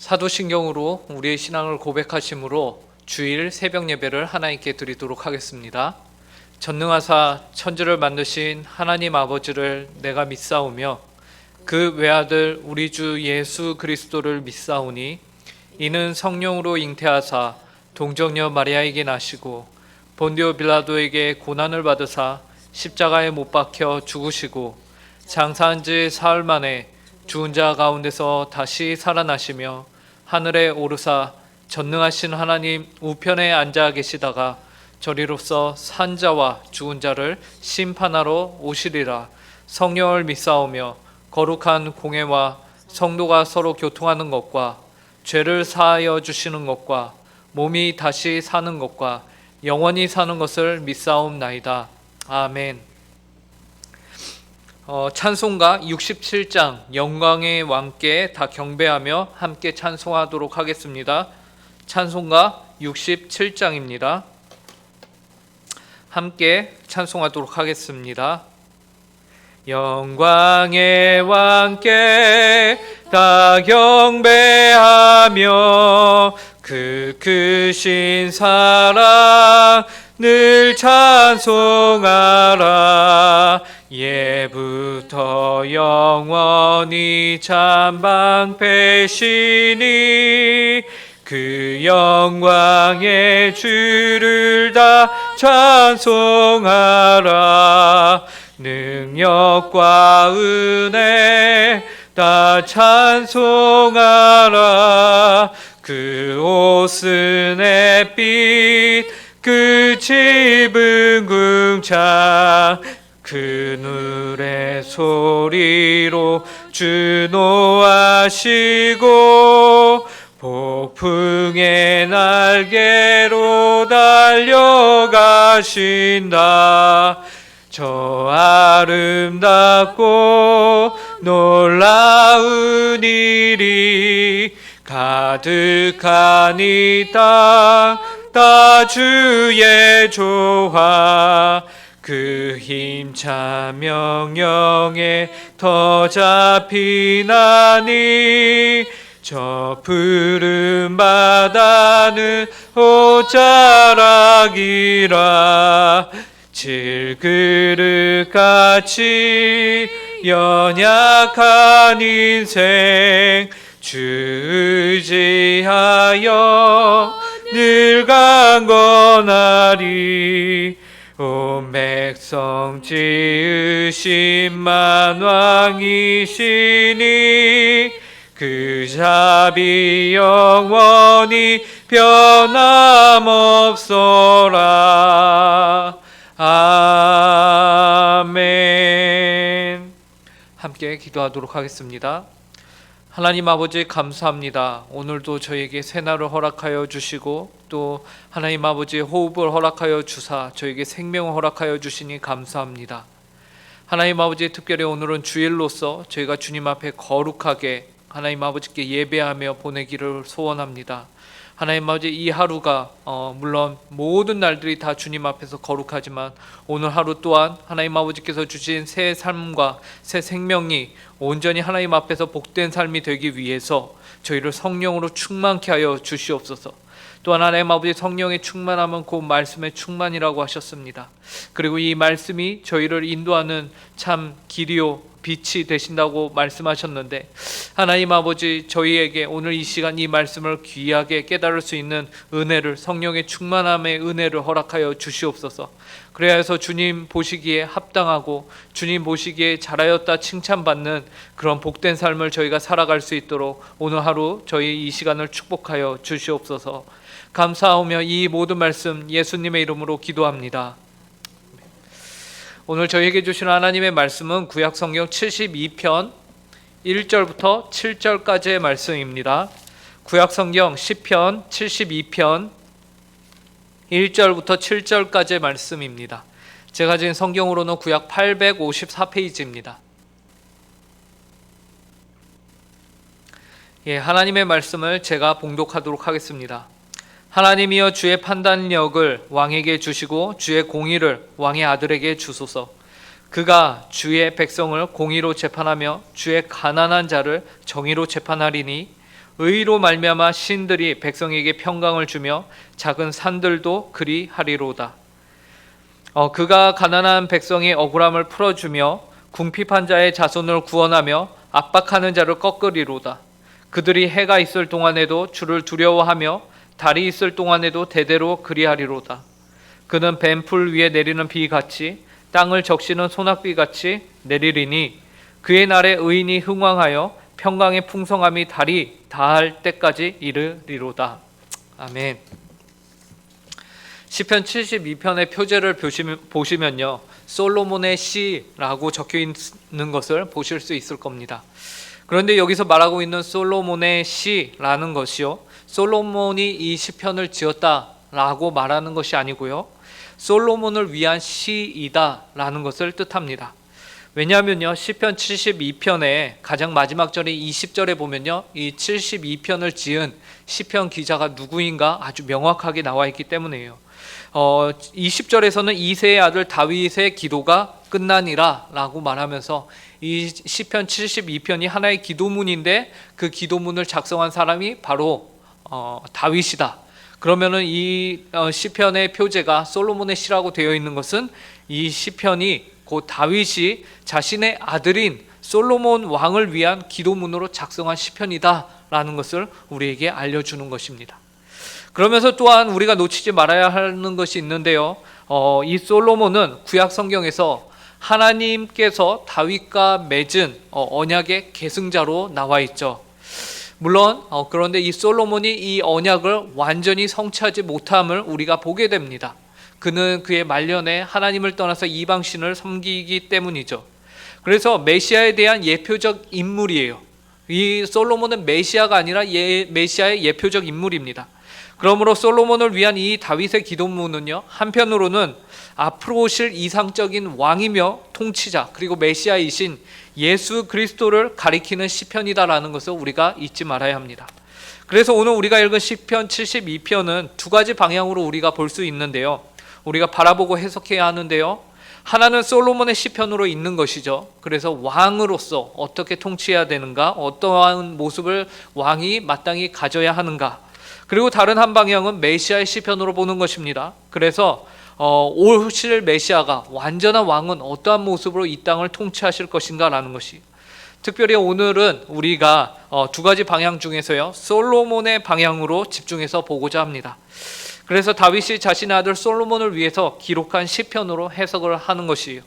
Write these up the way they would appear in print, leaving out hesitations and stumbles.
사도신경으로 우리의 신앙을 고백하심으로 주일 새벽 예배를 하나님께 드리도록 하겠습니다. 전능하사 천지를 만드신 하나님 아버지를 내가 믿사오며 그 외아들 우리 주 예수 그리스도를 믿사오니 이는 성령으로 잉태하사 동정녀 마리아에게 나시고 본디오 빌라도에게 고난을 받으사 십자가에 못 박혀 죽으시고 장사한 지 사흘 만에 죽은 자 가운데서 다시 살아나시며 하늘에 오르사 전능하신 하나님 우편에 앉아 계시다가 저리로서 산 자와 죽은 자를 심판하러 오시리라. 성령을 믿사오며 거룩한 공회와 성도가 서로 교통하는 것과 죄를 사하여 주시는 것과 몸이 다시 사는 것과 영원히 사는 것을 믿사옵나이다. 아멘. 찬송가 67장 영광의 왕께 다 경배하며 함께 찬송하도록 하겠습니다. 찬송가 67장입니다. 함께 찬송하도록 하겠습니다. 영광의 왕께 다 경배하며 그 크신 사랑 늘 찬송하라. 예부터 영원히 참방패시니 그 영광의 주를 다 찬송하라. 능력과 은혜 다 찬송하라. 그 옷은 햇빛 그 집은 궁창 그늘의 소리로 주노하시고 폭풍의 날개로 달려가신다. 저 아름답고 놀라운 일이 가득한 이 땅 다 주의 조화 그 힘찬 명령에 더 잡히나니 저 푸른 바다는 옷자락이라. 질그릇같이 연약한 인생 주 의지하여 늘 강건하리. 온 백성 지으신 만왕이시니 그 자비 영원히 변함없소라. 아멘. 함께 기도하도록 하겠습니다. 하나님 아버지 감사합니다. 오늘도 저에게 새날을 허락하여 주시고 또 하나님 아버지 호흡을 허락하여 주사 저에게 생명을 허락하여 주시니 감사합니다. 하나님 아버지 특별히 오늘은 주일로서 저희가 주님 앞에 거룩하게 하나님 아버지께 예배하며 보내기를 소원합니다. 하나님 아버지 이 하루가 물론 모든 날들이 다 주님 앞에서 거룩하지만 오늘 하루 또한 하나님 아버지께서 주신 새 삶과 새 생명이 온전히 하나님 앞에서 복된 삶이 되기 위해서 저희를 성령으로 충만케 하여 주시옵소서. 또한 하나님 아버지 성령의 충만함은 곧 말씀의 충만이라고 하셨습니다. 그리고 이 말씀이 저희를 인도하는 참 길이요 빛이 되신다고 말씀하셨는데 하나님 아버지 저희에게 오늘 이 시간 이 말씀을 귀하게 깨달을 수 있는 은혜를 성령의 충만함의 은혜를 허락하여 주시옵소서. 그래야 해서 주님 보시기에 합당하고 주님 보시기에 잘하였다 칭찬받는 그런 복된 삶을 저희가 살아갈 수 있도록 오늘 하루 저희 이 시간을 축복하여 주시옵소서. 감사하며 이 모든 말씀 예수님의 이름으로 기도합니다. 오늘 저희에게 주신 하나님의 말씀은 구약성경 72편 1절부터 7절까지의 말씀입니다. 구약성경 시편 72편 1절부터 7절까지의 말씀입니다. 제가 지금 성경으로는 구약 854페이지입니다. 하나님의 말씀을 제가 봉독하도록 하겠습니다. 하나님이여 주의 판단력을 왕에게 주시고 주의 공의를 왕의 아들에게 주소서. 그가 주의 백성을 공의로 재판하며 주의 가난한 자를 정의로 재판하리니 의로 말미암아 신들이 백성에게 평강을 주며 작은 산들도 그리 하리로다. 그가 가난한 백성의 억울함을 풀어주며 궁핍한 자의 자손을 구원하며 압박하는 자를 꺾으리로다. 그들이 해가 있을 동안에도 주를 두려워하며 달이 있을 동안에도 대대로 그리하리로다. 그는 뱀풀 위에 내리는 비같이 땅을 적시는 소낙비같이 내리리니 그의 날에 의인이 흥왕하여 평강의 풍성함이 달이 다할 때까지 이르리로다. 아멘. 시편 72편의 표제를 보시면요, 솔로몬의 시라고 적혀 있는 것을 보실 수 있을 겁니다. 그런데 여기서 말하고 있는 솔로몬의 시라는 것이요, 솔로몬이 이 시편을 지었다라고 말하는 것이 아니고요, 솔로몬을 위한 시이다라는 것을 뜻합니다. 왜냐하면요, 시편 72편의 가장 마지막 절인 20절에 보면요, 이 72편을 지은 시편 기자가 누구인가 아주 명확하게 나와 있기 때문이에요. 20절에서는 이새의 아들 다윗의 기도가 끝나니라 라고 말하면서 이 시편 72편이 하나의 기도문인데 그 기도문을 작성한 사람이 바로 다윗이다. 그러면은 이 시편의 표제가 솔로몬의 시라고 되어 있는 것은 이 시편이 곧 다윗이 자신의 아들인 솔로몬 왕을 위한 기도문으로 작성한 시편이다 라는 것을 우리에게 알려주는 것입니다. 그러면서 또한 우리가 놓치지 말아야 하는 것이 있는데요, 이 솔로몬은 구약 성경에서 하나님께서 다윗과 맺은 언약의 계승자로 나와 있죠. 물론 그런데 이 솔로몬이 이 언약을 완전히 성취하지 못함을 우리가 보게 됩니다. 그는 그의 말년에 하나님을 떠나서 이방신을 섬기기 때문이죠. 그래서 메시아에 대한 예표적 인물이에요. 이 솔로몬은 메시아가 아니라 메시아의 예표적 인물입니다. 그러므로 솔로몬을 위한 이 다윗의 기도문은요, 한편으로는 앞으로 오실 이상적인 왕이며 통치자 그리고 메시아이신 예수 그리스도를 가리키는 시편이다라는 것을 우리가 잊지 말아야 합니다. 그래서 오늘 우리가 읽은 시편 72편은 두 가지 방향으로 우리가 볼 수 있는데요, 우리가 바라보고 해석해야 하는데요, 하나는 솔로몬의 시편으로 있는 것이죠. 그래서 왕으로서 어떻게 통치해야 되는가, 어떠한 모습을 왕이 마땅히 가져야 하는가. 그리고 다른 한 방향은 메시아의 시편으로 보는 것입니다. 그래서 오실 메시아가 완전한 왕은 어떠한 모습으로 이 땅을 통치하실 것인가 라는 것이, 특별히 오늘은 우리가 두 가지 방향 중에서요, 솔로몬의 방향으로 집중해서 보고자 합니다. 그래서 다윗이 자신의 아들 솔로몬을 위해서 기록한 시편으로 해석을 하는 것이에요.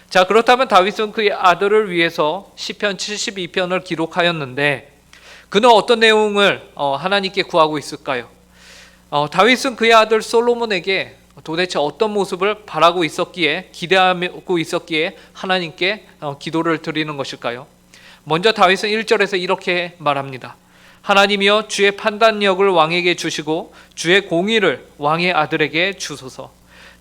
자, 그렇다면 다윗은 그의 아들을 위해서 시편 72편을 기록하였는데 그는 어떤 내용을 하나님께 구하고 있을까요? 다윗은 그의 아들 솔로몬에게 도대체 어떤 모습을 바라고 있었기에, 기대하고 있었기에 하나님께 기도를 드리는 것일까요? 먼저 다윗은 1절에서 이렇게 말합니다. 하나님이여, 주의 판단력을 왕에게 주시고 주의 공의를 왕의 아들에게 주소서.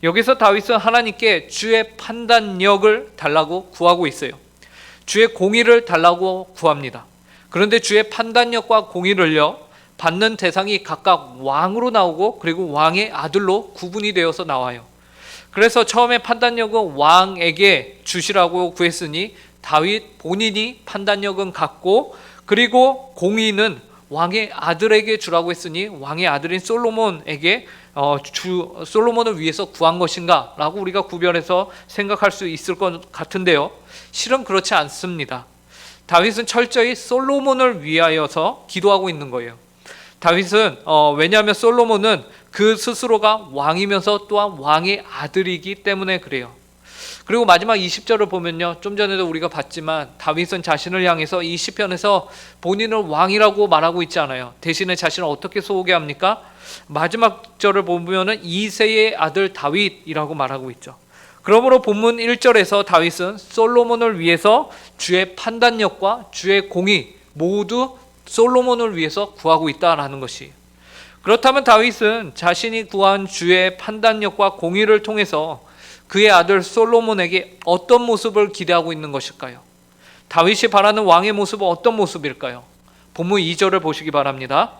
여기서 다윗은 하나님께 주의 판단력을 달라고 구하고 있어요. 주의 공의를 달라고 구합니다. 그런데 주의 판단력과 공의를요, 받는 대상이 각각 왕으로 나오고 그리고 왕의 아들로 구분이 되어서 나와요. 그래서 처음에 판단력은 왕에게 주시라고 구했으니 다윗 본인이 판단력은 갖고, 그리고 공의는 왕의 아들에게 주라고 했으니 왕의 아들인 솔로몬에게 솔로몬을 위해서 구한 것인가 라고 우리가 구별해서 생각할 수 있을 것 같은데요, 실은 그렇지 않습니다. 다윗은 철저히 솔로몬을 위하여서 기도하고 있는 거예요. 다윗은 왜냐하면 솔로몬은 그 스스로가 왕이면서 또한 왕의 아들이기 때문에 그래요. 그리고 마지막 20절을 보면요, 좀 전에도 우리가 봤지만 다윗은 자신을 향해서 이 시편에서 본인을 왕이라고 말하고 있지 않아요. 대신에 자신을 어떻게 소개합니까? 마지막 절을 보면은 이새의 아들 다윗이라고 말하고 있죠. 그러므로 본문 1절에서 다윗은 솔로몬을 위해서 주의 판단력과 주의 공의 모두 솔로몬을 위해서 구하고 있다라는 것이, 그렇다면 다윗은 자신이 구한 주의 판단력과 공의를 통해서 그의 아들 솔로몬에게 어떤 모습을 기대하고 있는 것일까요? 다윗이 바라는 왕의 모습은 어떤 모습일까요? 본문 2절을 보시기 바랍니다.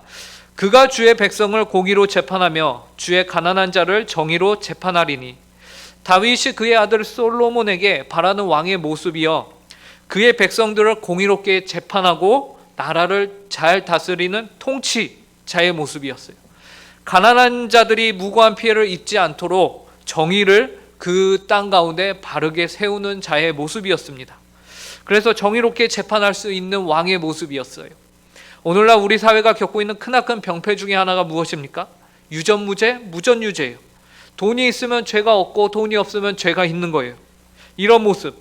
그가 주의 백성을 공의로 재판하며 주의 가난한 자를 정의로 재판하리니. 다윗이 그의 아들 솔로몬에게 바라는 왕의 모습이여, 그의 백성들을 공의롭게 재판하고 나라를 잘 다스리는 통치자의 모습이었어요. 가난한 자들이 무고한 피해를 입지 않도록 정의를 그 땅 가운데 바르게 세우는 자의 모습이었습니다. 그래서 정의롭게 재판할 수 있는 왕의 모습이었어요. 오늘날 우리 사회가 겪고 있는 크나큰 병폐 중에 하나가 무엇입니까? 유전무죄, 무전유죄예요. 돈이 있으면 죄가 없고 돈이 없으면 죄가 있는 거예요. 이런 모습,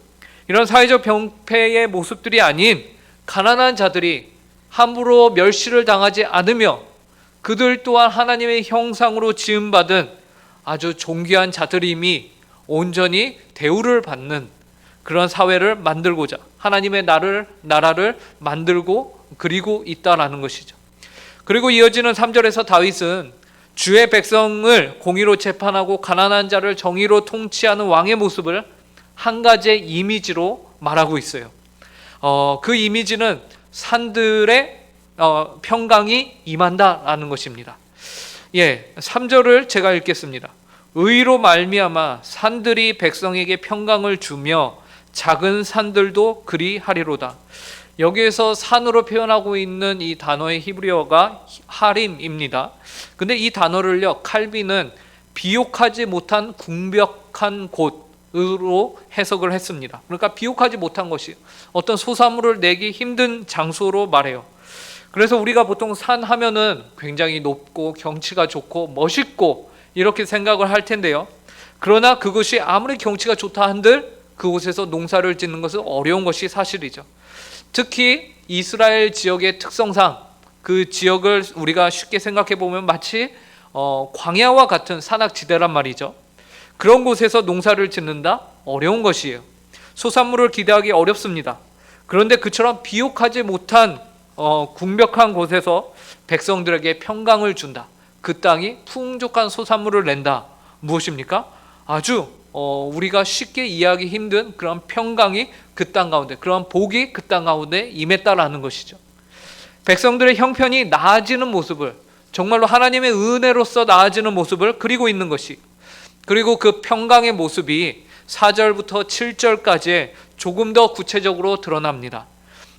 이런 사회적 병폐의 모습들이 아닌 가난한 자들이 함부로 멸시를 당하지 않으며 그들 또한 하나님의 형상으로 지음받은 아주 존귀한 자들임이 온전히 대우를 받는 그런 사회를 만들고자 하나님의 나라를 만들고 그리고 있다라는 것이죠. 그리고 이어지는 3절에서 다윗은 주의 백성을 공의로 재판하고 가난한 자를 정의로 통치하는 왕의 모습을 한 가지의 이미지로 말하고 있어요. 그 이미지는 산들의 평강이 임한다라는 것입니다. 3절을 제가 읽겠습니다. 의로 말미암아 산들이 백성에게 평강을 주며 작은 산들도 그리하리로다. 여기에서 산으로 표현하고 있는 이 단어의 히브리어가 하림입니다. 근데 이 단어를요, 칼빈은 비옥하지 못한 궁벽한 곳으로 해석을 했습니다. 그러니까 비옥하지 못한 것이 어떤 소사물을 내기 힘든 장소로 말해요. 그래서 우리가 보통 산 하면은 굉장히 높고 경치가 좋고 멋있고 이렇게 생각을 할 텐데요. 그러나 그것이 아무리 경치가 좋다 한들 그곳에서 농사를 짓는 것은 어려운 것이 사실이죠. 특히 이스라엘 지역의 특성상 그 지역을 우리가 쉽게 생각해 보면 마치 광야와 같은 산악지대란 말이죠. 그런 곳에서 농사를 짓는다? 어려운 것이에요. 소산물을 기대하기 어렵습니다. 그런데 그처럼 비옥하지 못한 궁벽한 곳에서 백성들에게 평강을 준다. 그 땅이 풍족한 소산물을 낸다. 무엇입니까? 아주 우리가 쉽게 이해하기 힘든 그런 평강이 그 땅 가운데, 그런 복이 그 땅 가운데 임했다라는 것이죠. 백성들의 형편이 나아지는 모습을, 정말로 하나님의 은혜로서 나아지는 모습을 그리고 있는 것이, 그리고 그 평강의 모습이 4절부터 7절까지 조금 더 구체적으로 드러납니다.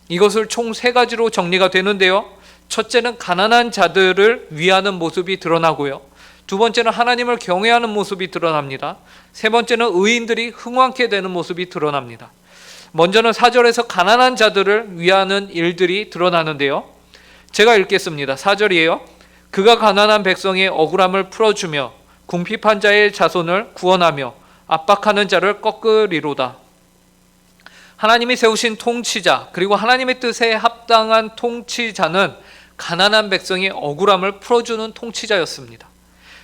이것을 총 3가지로 정리가 되는데요. 첫째는 가난한 자들을 위하는 모습이 드러나고요. 두 번째는 하나님을 경외하는 모습이 드러납니다. 세 번째는 의인들이 흥왕케 되는 모습이 드러납니다. 먼저는 4절에서 가난한 자들을 위하는 일들이 드러나는데요. 제가 읽겠습니다. 4절이에요. 그가 가난한 백성의 억울함을 풀어주며 궁핍한 자의 자손을 구원하며 압박하는 자를 꺾으리로다. 하나님이 세우신 통치자, 그리고 하나님의 뜻에 합당한 통치자는 가난한 백성의 억울함을 풀어주는 통치자였습니다.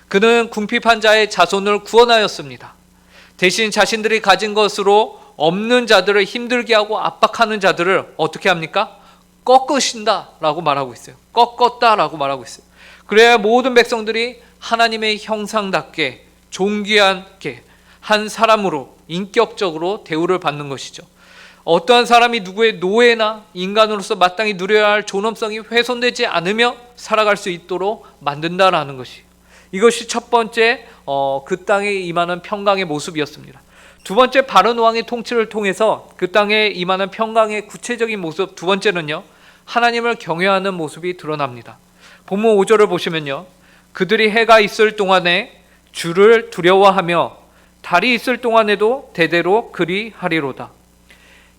그는 궁핍한 자의 자손을 구원하였습니다. 대신 자신들이 가진 것으로 없는 자들을 힘들게 하고 압박하는 자들을 어떻게 합니까? 꺾으신다라고 말하고 있어요. 꺾었다라고 말하고 있어요. 그래야 모든 백성들이 하나님의 형상답게 존귀하게 한 사람으로 인격적으로 대우를 받는 것이죠. 어떠한 사람이 누구의 노예나 인간으로서 마땅히 누려야 할 존엄성이 훼손되지 않으며 살아갈 수 있도록 만든다라는 것이, 이것이 첫 번째 그 땅에 임하는 평강의 모습이었습니다. 두 번째, 바른 왕의 통치를 통해서 그 땅에 임하는 평강의 구체적인 모습, 두 번째는요, 하나님을 경외하는 모습이 드러납니다. 본문 5절을 보시면요, 그들이 해가 있을 동안에 주를 두려워하며 달이 있을 동안에도 대대로 그리하리로다.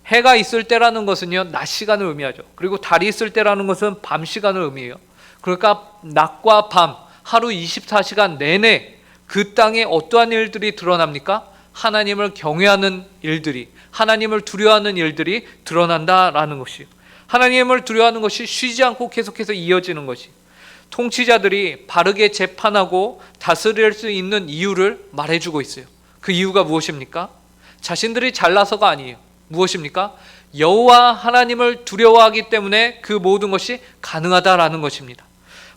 해가 있을 때라는 것은요, 낮 시간을 의미하죠. 그리고 달이 있을 때라는 것은 밤 시간을 의미해요. 그러니까 낮과 밤, 하루 24시간 내내 그 땅에 어떠한 일들이 드러납니까? 하나님을 경외하는 일들이, 하나님을 두려워하는 일들이 드러난다라는 것이요. 하나님을 두려워하는 것이 쉬지 않고 계속해서 이어지는 것이, 통치자들이 바르게 재판하고 다스릴 수 있는 이유를 말해주고 있어요. 그 이유가 무엇입니까? 자신들이 잘나서가 아니에요. 무엇입니까? 여호와 하나님을 두려워하기 때문에 그 모든 것이 가능하다라는 것입니다.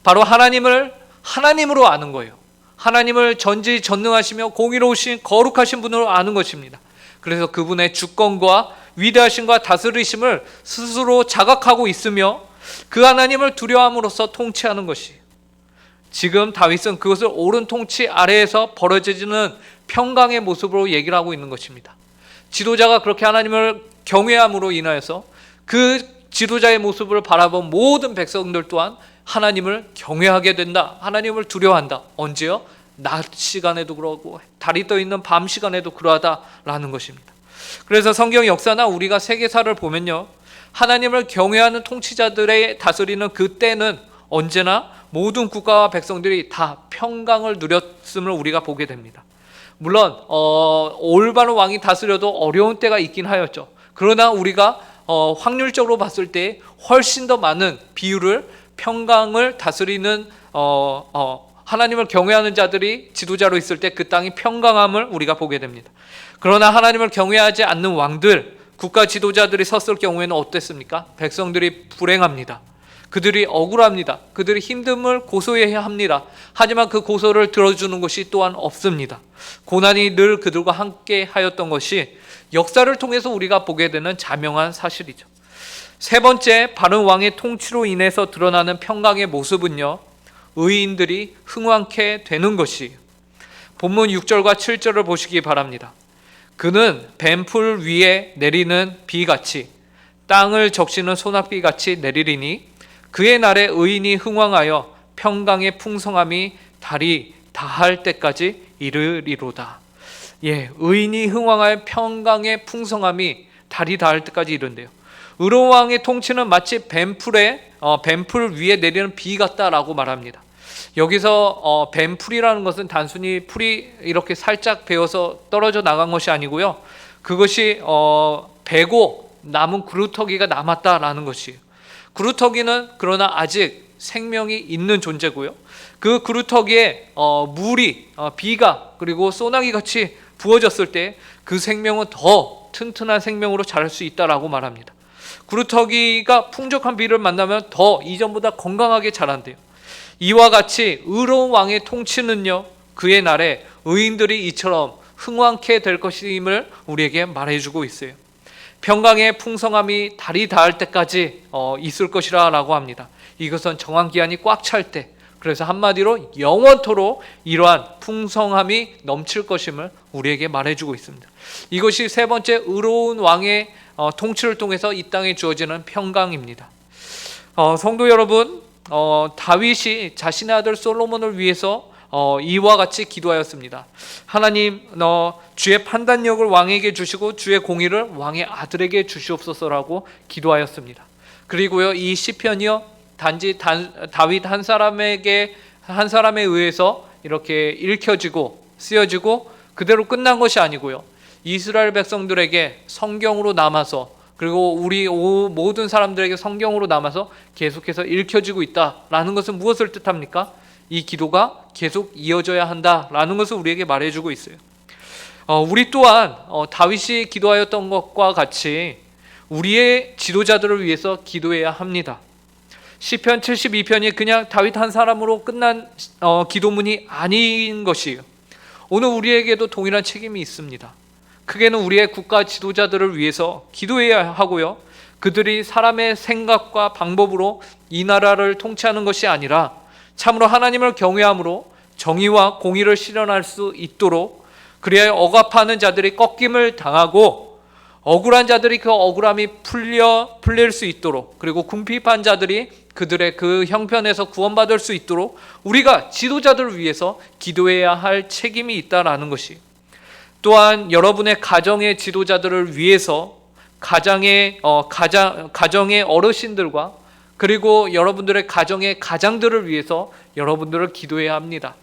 바로 하나님을 하나님으로 아는 거예요. 하나님을 전지전능하시며 공의로우신 거룩하신 분으로 아는 것입니다. 그래서 그분의 주권과 위대하심과 다스리심을 스스로 자각하고 있으며 그 하나님을 두려워함으로써 통치하는 것이, 지금 다윗은 그것을 옳은 통치 아래에서 벌어지는 평강의 모습으로 얘기를 하고 있는 것입니다. 지도자가 그렇게 하나님을 경외함으로 인하여서 그 지도자의 모습을 바라본 모든 백성들 또한 하나님을 경외하게 된다. 하나님을 두려워한다. 언제요? 낮 시간에도 그러고 달이 떠 있는 밤 시간에도 그러하다라는 것입니다. 그래서 성경 역사나 우리가 세계사를 보면요, 하나님을 경외하는 통치자들의 다스리는 그 때는 언제나 모든 국가와 백성들이 다 평강을 누렸음을 우리가 보게 됩니다. 물론 올바른 왕이 다스려도 어려운 때가 있긴 하였죠. 그러나 우리가 확률적으로 봤을 때 훨씬 더 많은 비율을 평강을 다스리는 하나님을 경외하는 자들이 지도자로 있을 때 그 땅이 평강함을 우리가 보게 됩니다. 그러나 하나님을 경외하지 않는 왕들, 국가 지도자들이 섰을 경우에는 어땠습니까? 백성들이 불행합니다. 그들이 억울합니다. 그들이 힘듦을 고소해야 합니다. 하지만 그 고소를 들어주는 것이 또한 없습니다. 고난이 늘 그들과 함께 하였던 것이 역사를 통해서 우리가 보게 되는 자명한 사실이죠. 세 번째, 바른 왕의 통치로 인해서 드러나는 평강의 모습은요, 의인들이 흥왕케 되는 것이에요. 본문 6절과 7절을 보시기 바랍니다. 그는 뱀풀 위에 내리는 비같이 땅을 적시는 소낙비같이 내리리니 그의 날에 의인이 흥왕하여 평강의 풍성함이 달이 다할 때까지 이르리로다. 의인이 흥왕하여 평강의 풍성함이 달이 닿을 때까지 이른대요. 의로운 왕의 통치는 마치 뱀풀 위에 내리는 비 같다라고 말합니다. 여기서 뱀풀이라는 것은 단순히 풀이 이렇게 살짝 베어서 떨어져 나간 것이 아니고요, 그것이 베고 남은 그루터기가 남았다라는 것이에요. 그루터기는 그러나 아직 생명이 있는 존재고요, 그 그루터기에 물이 비가 그리고 소나기 같이 부어졌을 때 그 생명은 더 튼튼한 생명으로 자랄 수 있다라고 말합니다. 그루터기가 풍족한 비를 만나면 더 이전보다 건강하게 자란대요. 이와 같이 의로운 왕의 통치는요, 그의 날에 의인들이 이처럼 흥왕케 될 것임을 우리에게 말해주고 있어요. 평강의 풍성함이 달이 닿을 때까지 있을 것이라 라고 합니다. 이것은 정한 기한이 꽉 찰 때, 그래서 한마디로 영원토록 이러한 풍성함이 넘칠 것임을 우리에게 말해주고 있습니다. 이것이 세 번째 의로운 왕의 통치를 통해서 이 땅에 주어지는 평강입니다. 성도 여러분, 다윗이 자신의 아들 솔로몬을 위해서 이와 같이 기도하였습니다. 하나님, 주의 판단력을 왕에게 주시고 주의 공의를 왕의 아들에게 주시옵소서라고 기도하였습니다. 그리고요, 이 시편이요, 단지 다윗 한 사람에 의해서 이렇게 읽혀지고 쓰여지고 그대로 끝난 것이 아니고요, 이스라엘 백성들에게 성경으로 남아서, 그리고 우리 모든 사람들에게 성경으로 남아서 계속해서 읽혀지고 있다라는 것은 무엇을 뜻합니까? 이 기도가 계속 이어져야 한다라는 것을 우리에게 말해주고 있어요. 우리 또한 다윗이 기도하였던 것과 같이 우리의 지도자들을 위해서 기도해야 합니다. 시편 72편이 그냥 다윗 한 사람으로 끝난 기도문이 아닌 것이에요. 오늘 우리에게도 동일한 책임이 있습니다. 크게는 우리의 국가 지도자들을 위해서 기도해야 하고요, 그들이 사람의 생각과 방법으로 이 나라를 통치하는 것이 아니라 참으로 하나님을 경외함으로 정의와 공의를 실현할 수 있도록, 그래야 억압하는 자들이 꺾임을 당하고 억울한 자들이 그 억울함이 풀릴 수 있도록, 그리고 궁핍한 자들이 그들의 그 형편에서 구원받을 수 있도록 우리가 지도자들을 위해서 기도해야 할 책임이 있다라는 것이, 또한 여러분의 가정의 지도자들을 위해서 가정의 어르신들과 그리고 여러분들의 가정의 가장들을 위해서 여러분들을 기도해야 합니다.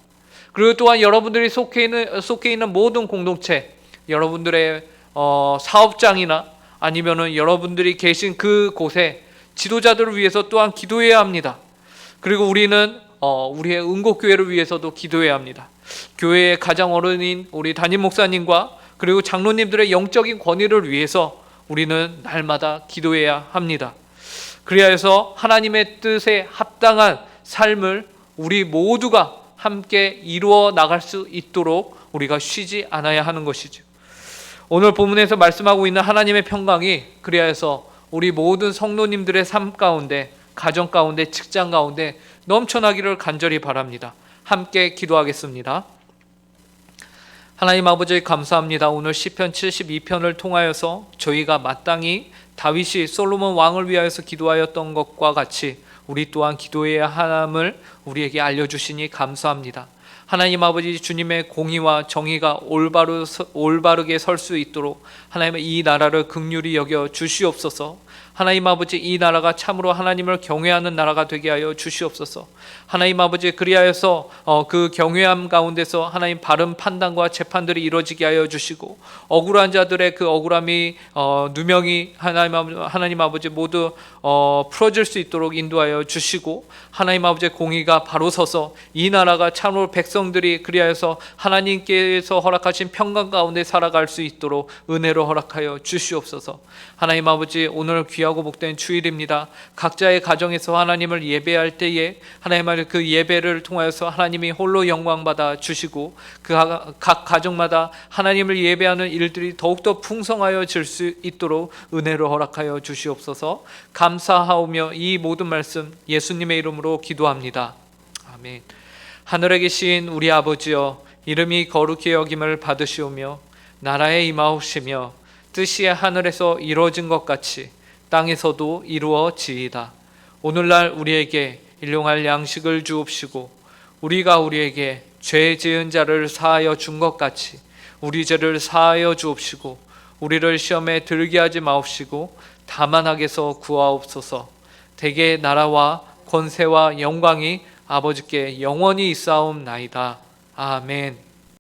그리고 또한 여러분들이 속해 있는 모든 공동체, 여러분들의 사업장이나 아니면은 여러분들이 계신 그 곳에 지도자들을 위해서 또한 기도해야 합니다. 그리고 우리는 우리의 은곡교회를 위해서도 기도해야 합니다. 교회의 가장 어른인 우리 담임 목사님과 그리고 장로님들의 영적인 권위를 위해서 우리는 날마다 기도해야 합니다. 그래야 해서 하나님의 뜻에 합당한 삶을 우리 모두가 함께 이루어 나갈 수 있도록 우리가 쉬지 않아야 하는 것이죠. 오늘 본문에서 말씀하고 있는 하나님의 평강이 그래야 해서 우리 모든 성도님들의 삶 가운데, 가정 가운데, 직장 가운데 넘쳐나기를 간절히 바랍니다. 함께 기도하겠습니다. 하나님 아버지 감사합니다. 오늘 시편 72편을 통하여서 저희가 마땅히 다윗이 솔로몬 왕을 위하여서 기도하였던 것과 같이 우리 또한 기도해야 함을 우리에게 알려주시니 감사합니다. 하나님 아버지 주님의 공의와 정의가 올바르게 설 수 있도록 하나님의 이 나라를 긍휼히 여겨 주시옵소서. 하나님 아버지 이 나라가 참으로 하나님을 경외하는 나라가 되게 하여 주시옵소서. 하나님 아버지 그리하여서 그 경외함 가운데서 하나님 바른 판단과 재판들이 이루어지게 하여 주시고 억울한 자들의 그 억울함이 누명이 하나님 아버지 모두 풀어질 수 있도록 인도하여 주시고 하나님 아버지의 공의가 바로 서서 이 나라가 참으로 백성들이 그리하여서 하나님께서 허락하신 평강 가운데 살아갈 수 있도록 은혜로 허락하여 주시옵소서. 하나님 아버지 오늘 귀하고 복된 주일입니다. 각자의 가정에서 하나님을 예배할 때에 하나님 아버지 그 예배를 통하여서 하나님이 홀로 영광 받아 주시고 그 각 가정마다 하나님을 예배하는 일들이 더욱더 풍성하여 질 수 있도록 은혜로 허락하여 주시옵소서. 감사하오며 이 모든 말씀 예수님의 이름으로 기도합니다. 아멘. 하늘에 계신 우리 아버지여, 이름이 거룩히 여김을 받으시오며 나라에 임하옵시며 뜻이 하늘에서 이루어진 것 같이 땅에서도 이루어지이다. 오늘날 우리에게 일용할 양식을 주옵시고 우리가 우리에게 죄 지은 자를 사하여 준 것 같이 우리 죄를 사하여 주옵시고 우리를 시험에 들게 하지 마옵시고 다만 악에서 구하옵소서. 대개 나라와 권세와 영광이 아버지께 영원히 있사옵나이다. 아멘.